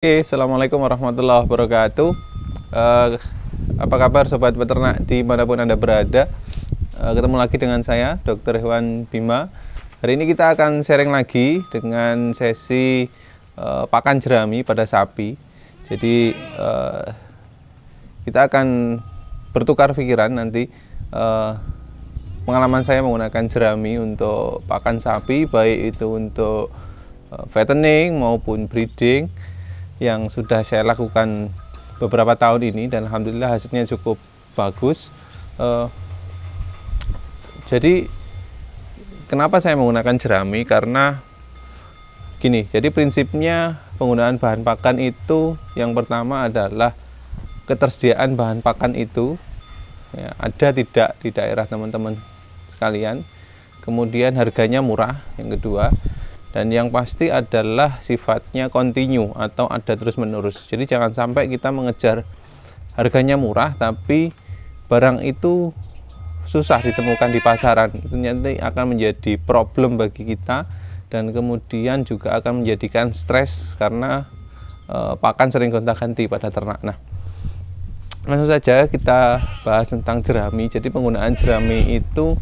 Oke, Assalamualaikum warahmatullahi wabarakatuh. Eh, Apa kabar sobat peternak dimanapun Anda berada? Ketemu lagi dengan saya, Dr. Hewan Bima. Hari ini kita akan sharing lagi dengan sesi pakan jerami pada sapi. Jadi kita akan bertukar pikiran nanti. Pengalaman saya menggunakan jerami untuk pakan sapi, baik itu untuk fattening maupun breeding, yang sudah saya lakukan beberapa tahun ini dan alhamdulillah hasilnya cukup bagus. Jadi kenapa saya menggunakan jerami? Karena gini, jadi prinsipnya penggunaan bahan pakan itu yang pertama adalah ketersediaan bahan pakan itu ya, ada tidak di daerah teman-teman sekalian, kemudian harganya murah yang kedua, dan yang pasti adalah sifatnya kontinu atau ada terus menerus. Jadi jangan sampai kita mengejar harganya murah tapi barang itu susah ditemukan di pasaran. Itu nanti akan menjadi problem bagi kita dan kemudian juga akan menjadikan stres karena pakan sering gonta-ganti pada ternak. Nah, langsung saja kita bahas tentang jerami. Jadi penggunaan jerami itu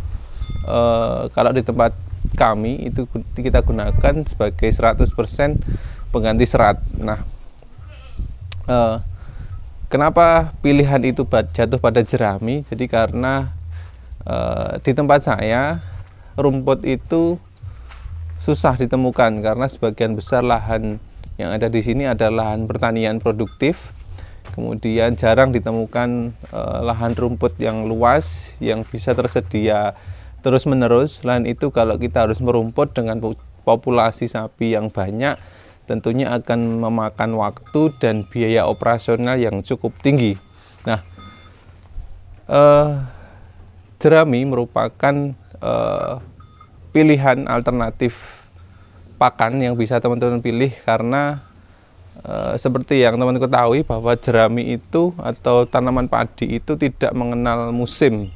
kalau di tempat kami itu kita gunakan sebagai 100% pengganti serat. Nah, kenapa pilihan itu jatuh pada jerami? Jadi karena di tempat saya rumput itu susah ditemukan karena sebagian besar lahan yang ada di sini adalah lahan pertanian produktif. Kemudian jarang ditemukan lahan rumput yang luas yang bisa tersedia terus menerus. Selain itu, kalau kita harus merumput dengan populasi sapi yang banyak, tentunya akan memakan waktu dan biaya operasional yang cukup tinggi. Nah, jerami merupakan pilihan alternatif pakan yang bisa teman-teman pilih karena seperti yang teman ketahui bahwa jerami itu atau tanaman padi itu tidak mengenal musim.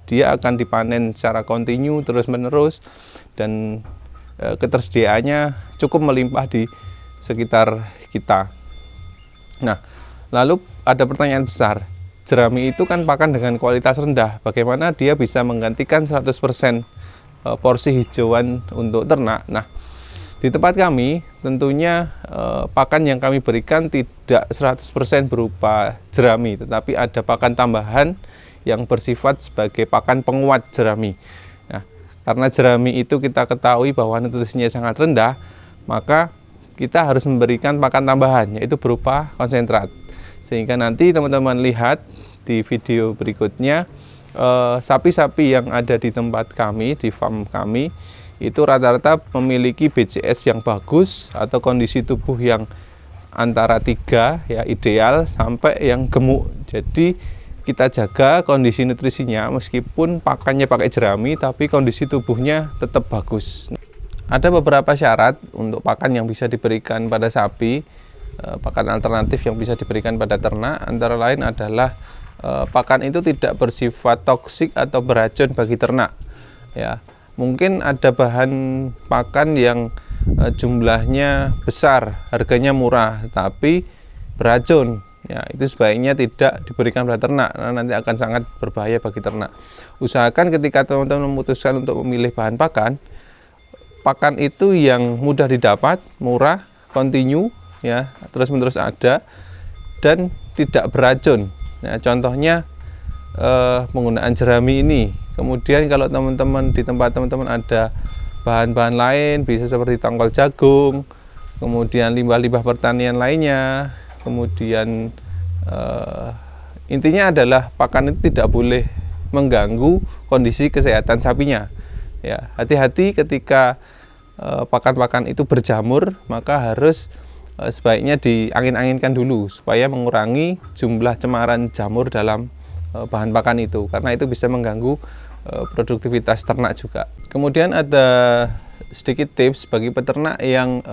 Dia akan dipanen secara kontinu terus menerus dan ketersediaannya cukup melimpah di sekitar kita. Nah, lalu ada pertanyaan besar, jerami itu kan pakan dengan kualitas rendah, bagaimana dia bisa menggantikan 100% porsi hijauan untuk ternak? Nah, di tempat kami tentunya pakan yang kami berikan tidak 100% berupa jerami, tetapi ada pakan tambahan yang bersifat sebagai pakan penguat jerami. Nah, karena jerami itu kita ketahui bahwa nutrisinya sangat rendah, maka kita harus memberikan pakan tambahan, yaitu berupa konsentrat. Sehingga nanti teman-teman lihat di video berikutnya, sapi-sapi yang ada di tempat kami, di farm kami, itu rata-rata memiliki BCS yang bagus atau kondisi tubuh yang antara 3 ya ideal sampai yang gemuk. Jadi kita jaga kondisi nutrisinya meskipun pakannya pakai jerami tapi kondisi tubuhnya tetap bagus. Ada beberapa syarat untuk pakan yang bisa diberikan pada sapi, pakan alternatif yang bisa diberikan pada ternak, antara lain adalah pakan itu tidak bersifat toksik atau beracun bagi ternak. Ya, mungkin ada bahan pakan yang jumlahnya besar, harganya murah, tapi beracun. Ya, itu sebaiknya tidak diberikan pada ternak karena nanti akan sangat berbahaya bagi ternak. Usahakan ketika teman-teman memutuskan untuk memilih bahan pakan, pakan itu yang mudah didapat, murah, kontinu, ya, terus-menerus ada dan tidak beracun. Nah, contohnya penggunaan jerami ini. Kemudian kalau teman-teman di tempat teman-teman ada bahan-bahan lain, bisa seperti tongkol jagung, kemudian limbah-limbah pertanian lainnya. Kemudian intinya adalah pakan itu tidak boleh mengganggu kondisi kesehatan sapinya. Ya, hati-hati ketika pakan-pakan itu berjamur, maka harus sebaiknya diangin-anginkan dulu supaya mengurangi jumlah cemaran jamur dalam bahan pakan itu, karena itu bisa mengganggu produktivitas ternak juga. Kemudian ada sedikit tips bagi peternak yang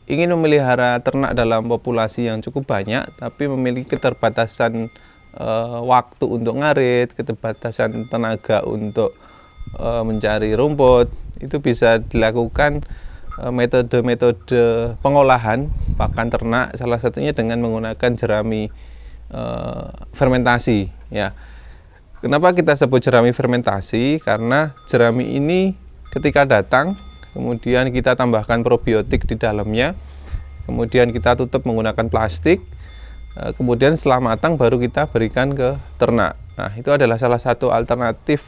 ingin memelihara ternak dalam populasi yang cukup banyak tapi memiliki keterbatasan waktu untuk ngarit, keterbatasan tenaga untuk mencari rumput. Itu bisa dilakukan metode-metode pengolahan pakan ternak, salah satunya dengan menggunakan jerami fermentasi ya. Kenapa kita sebut jerami fermentasi? Karena jerami ini ketika datang, kemudian kita tambahkan probiotik di dalamnya, kemudian kita tutup menggunakan plastik, kemudian setelah matang baru kita berikan ke ternak. Nah, itu adalah salah satu alternatif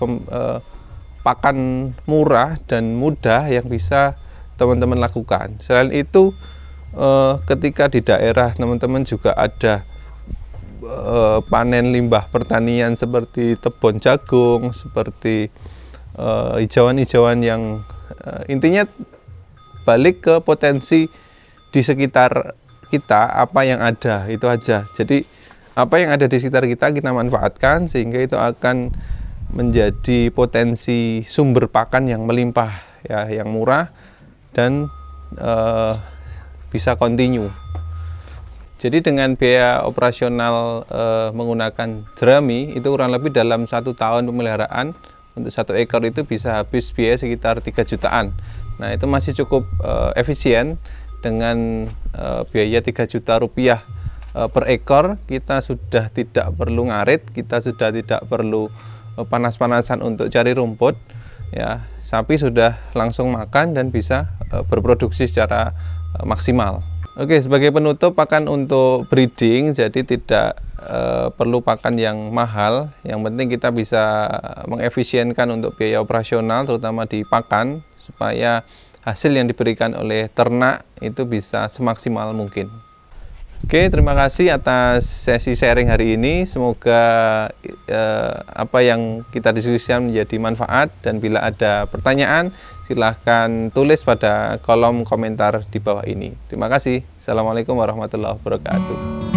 pakan murah dan mudah yang bisa teman-teman lakukan. Selain itu, ketika di daerah teman-teman juga ada panen limbah pertanian seperti tebon jagung, seperti hijauan-hijauan yang intinya balik ke potensi di sekitar kita, apa yang ada itu aja. Jadi apa yang ada di sekitar kita manfaatkan sehingga itu akan menjadi potensi sumber pakan yang melimpah ya, yang murah dan bisa kontinu. Jadi dengan biaya operasional menggunakan jerami itu kurang lebih dalam 1 tahun pemeliharaan untuk 1 ekor itu bisa habis biaya sekitar 3 jutaan. Nah, itu masih cukup efisien dengan biaya 3 juta rupiah per ekor. Kita sudah tidak perlu ngarit, kita sudah tidak perlu panas-panasan untuk cari rumput ya. Sapi sudah langsung makan dan bisa berproduksi secara maksimal. Oke, sebagai penutup, pakan untuk breeding jadi tidak perlu pakan yang mahal. Yang penting kita bisa mengefisienkan untuk biaya operasional terutama di pakan supaya hasil yang diberikan oleh ternak itu bisa semaksimal mungkin. Oke, terima kasih atas sesi sharing hari ini. Semoga apa yang kita diskusikan menjadi manfaat, dan bila ada pertanyaan silahkan tulis pada kolom komentar di bawah ini. Terima kasih. Assalamualaikum warahmatullahi wabarakatuh.